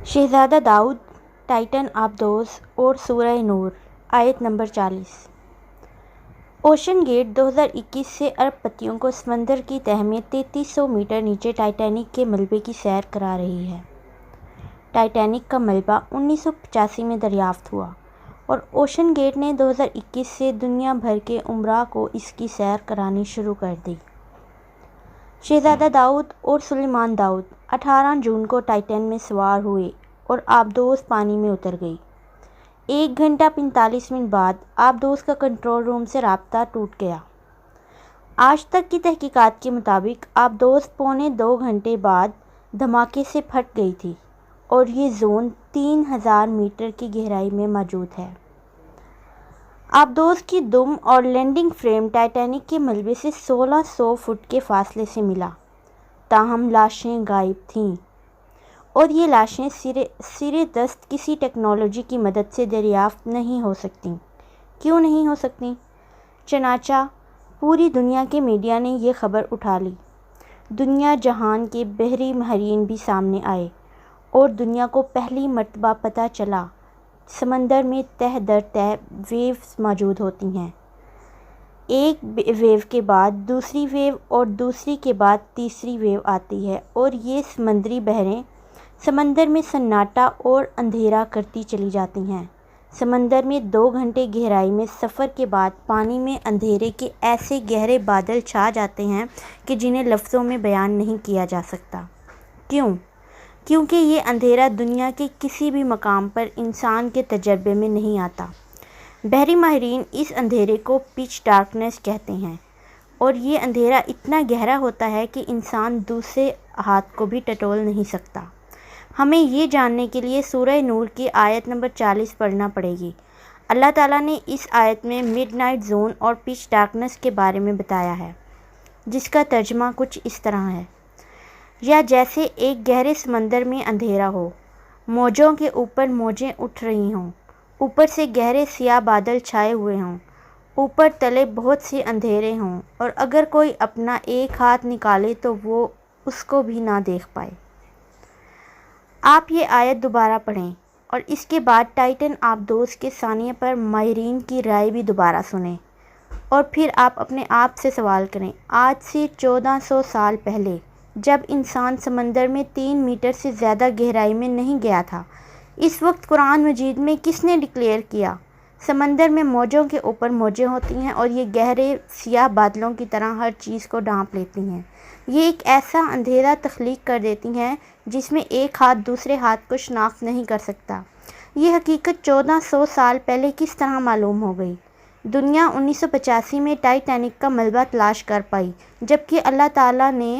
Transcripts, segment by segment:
شہزادہ داؤد، ٹائٹن آبدوز اور سورہ نور، آیت نمبر 40۔ اوشن گیٹ 2021 سے ارب پتیوں کو سمندر کی تہہ میں 3300 میٹر نیچے ٹائٹینک کے ملبے کی سیر کرا رہی ہے۔ ٹائٹینک کا ملبہ 1985 میں دریافت ہوا اور اوشن گیٹ نے 2021 سے دنیا بھر کے عمرا کو اس کی سیر کرانی شروع کر دی۔ شہزادہ داؤد اور سلیمان داؤد 18 جون کو ٹائٹن میں سوار ہوئے اور آبدوز پانی میں اتر گئی۔ 1 گھنٹہ 45 منٹ بعد آبدوز کا کنٹرول روم سے رابطہ ٹوٹ گیا۔ آج تک کی تحقیقات کے مطابق آبدوز پونے 2 گھنٹے بعد دھماکے سے پھٹ گئی تھی اور یہ زون 3000 میٹر کی گہرائی میں موجود ہے۔ آبدوز کی دم اور لینڈنگ فریم ٹائٹینک کے ملبے سے 1600 فٹ کے فاصلے سے ملا، تاہم لاشیں غائب تھیں اور یہ لاشیں زیر دست کسی ٹیکنالوجی کی مدد سے دریافت نہیں ہو سکتیں۔ کیوں نہیں ہو سکتیں؟ چنانچہ پوری دنیا کے میڈیا نے یہ خبر اٹھا لی۔ دنیا جہان کے بحری ماہرین بھی سامنے آئے اور دنیا کو پہلی مرتبہ پتہ چلا سمندر میں تہہ در تہہ ویوز موجود ہوتی ہیں۔ ایک ویو کے بعد دوسری ویو اور دوسری کے بعد تیسری ویو آتی ہے اور یہ سمندری بحریں سمندر میں سناٹا اور اندھیرا کرتی چلی جاتی ہیں۔ سمندر میں 2 گھنٹے گہرائی میں سفر کے بعد پانی میں اندھیرے کے ایسے گہرے بادل چھا جاتے ہیں کہ جنہیں لفظوں میں بیان نہیں کیا جا سکتا۔ کیوں؟ کیونکہ یہ اندھیرا دنیا کے کسی بھی مقام پر انسان کے تجربے میں نہیں آتا۔ بحری ماہرین اس اندھیرے کو پچ ڈارکنیس کہتے ہیں اور یہ اندھیرا اتنا گہرا ہوتا ہے کہ انسان دوسرے ہاتھ کو بھی ٹٹول نہیں سکتا۔ ہمیں یہ جاننے کے لیے سورہ نور کی آیت نمبر 40 پڑھنا پڑے گی۔ اللہ تعالیٰ نے اس آیت میں مڈ نائٹ زون اور پچ ڈارکنیس کے بارے میں بتایا ہے، جس کا ترجمہ کچھ اس طرح ہے: یا جیسے ایک گہرے سمندر میں اندھیرا ہو، موجوں کے اوپر موجیں اٹھ رہی ہوں، اوپر سے گہرے سیاہ بادل چھائے ہوئے ہوں، اوپر تلے بہت سے اندھیرے ہوں اور اگر کوئی اپنا ایک ہاتھ نکالے تو وہ اس کو بھی نہ دیکھ پائے۔ آپ یہ آیت دوبارہ پڑھیں اور اس کے بعد ٹائٹن آبدوز کے سانحے پر ماہرین کی رائے بھی دوبارہ سنیں اور پھر آپ اپنے آپ سے سوال کریں: آج سے 1400 سال پہلے جب انسان سمندر میں 3 میٹر سے زیادہ گہرائی میں نہیں گیا تھا، اس وقت قرآن مجید میں کس نے ڈکلیئر کیا سمندر میں موجوں کے اوپر موجیں ہوتی ہیں اور یہ گہرے سیاہ بادلوں کی طرح ہر چیز کو ڈھانپ لیتی ہیں؟ یہ ایک ایسا اندھیرا تخلیق کر دیتی ہیں جس میں ایک ہاتھ دوسرے ہاتھ کو شناخت نہیں کر سکتا۔ یہ حقیقت 1400 سال پہلے کس طرح معلوم ہو گئی؟ دنیا 1985 میں ٹائٹینک کا ملبہ تلاش کر پائی، جبکہ اللہ تعالیٰ نے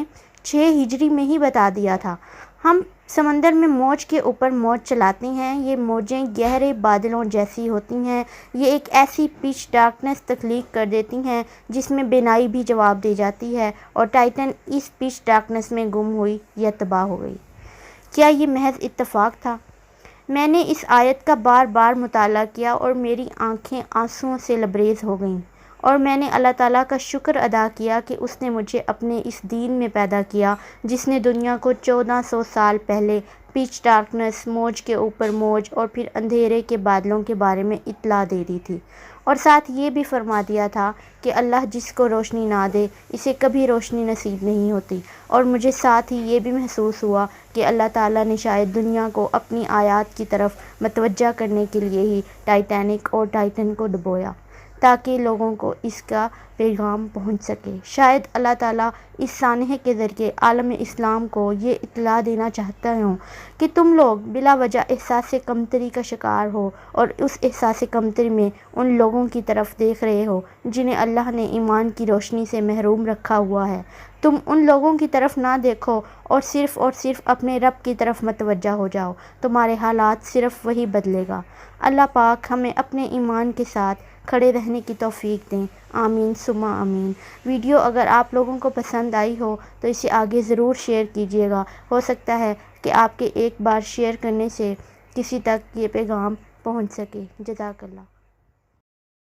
6 ہجری میں ہی بتا دیا تھا۔ ہم سمندر میں موج کے اوپر موج چلاتے ہیں، یہ موجیں گہرے بادلوں جیسی ہوتی ہیں، یہ ایک ایسی پچ ڈارکنیس تخلیق کر دیتی ہیں جس میں بینائی بھی جواب دے جاتی ہے اور ٹائٹن اس پچ ڈارکنیس میں گم ہوئی یا تباہ ہو گئی۔ کیا یہ محض اتفاق تھا؟ میں نے اس آیت کا بار بار مطالعہ کیا اور میری آنکھیں آنسوؤں سے لبریز ہو گئیں اور میں نے اللہ تعالیٰ کا شکر ادا کیا کہ اس نے مجھے اپنے اس دین میں پیدا کیا جس نے دنیا کو 1400 سال پہلے پچ ڈارکنیس، موج کے اوپر موج اور پھر اندھیرے کے بادلوں کے بارے میں اطلاع دے دی تھی، اور ساتھ یہ بھی فرما دیا تھا کہ اللہ جس کو روشنی نہ دے اسے کبھی روشنی نصیب نہیں ہوتی۔ اور مجھے ساتھ ہی یہ بھی محسوس ہوا کہ اللہ تعالیٰ نے شاید دنیا کو اپنی آیات کی طرف متوجہ کرنے کے لیے ہی ٹائٹینک اور ٹائٹن کو ڈبویا تاکہ لوگوں کو اس کا پیغام پہنچ سکے۔ شاید اللہ تعالیٰ اس سانحے کے ذریعے عالم اسلام کو یہ اطلاع دینا چاہتے ہوں کہ تم لوگ بلا وجہ احساس کمتری کا شکار ہو اور اس احساس کمتری میں ان لوگوں کی طرف دیکھ رہے ہو جنہیں اللہ نے ایمان کی روشنی سے محروم رکھا ہوا ہے۔ تم ان لوگوں کی طرف نہ دیکھو اور صرف اپنے رب کی طرف متوجہ ہو جاؤ، تمہارے حالات صرف وہی بدلے گا۔ اللہ پاک ہمیں اپنے ایمان کے ساتھ کھڑے رہنے کی توفیق دیں۔ آمین ثم آمین۔ ویڈیو اگر آپ لوگوں کو پسند آئی ہو تو اسے آگے ضرور شیئر کیجیے گا، ہو سکتا ہے کہ آپ کے ایک بار شیئر کرنے سے کسی تک یہ پیغام پہنچ سکے۔ جزاک اللہ۔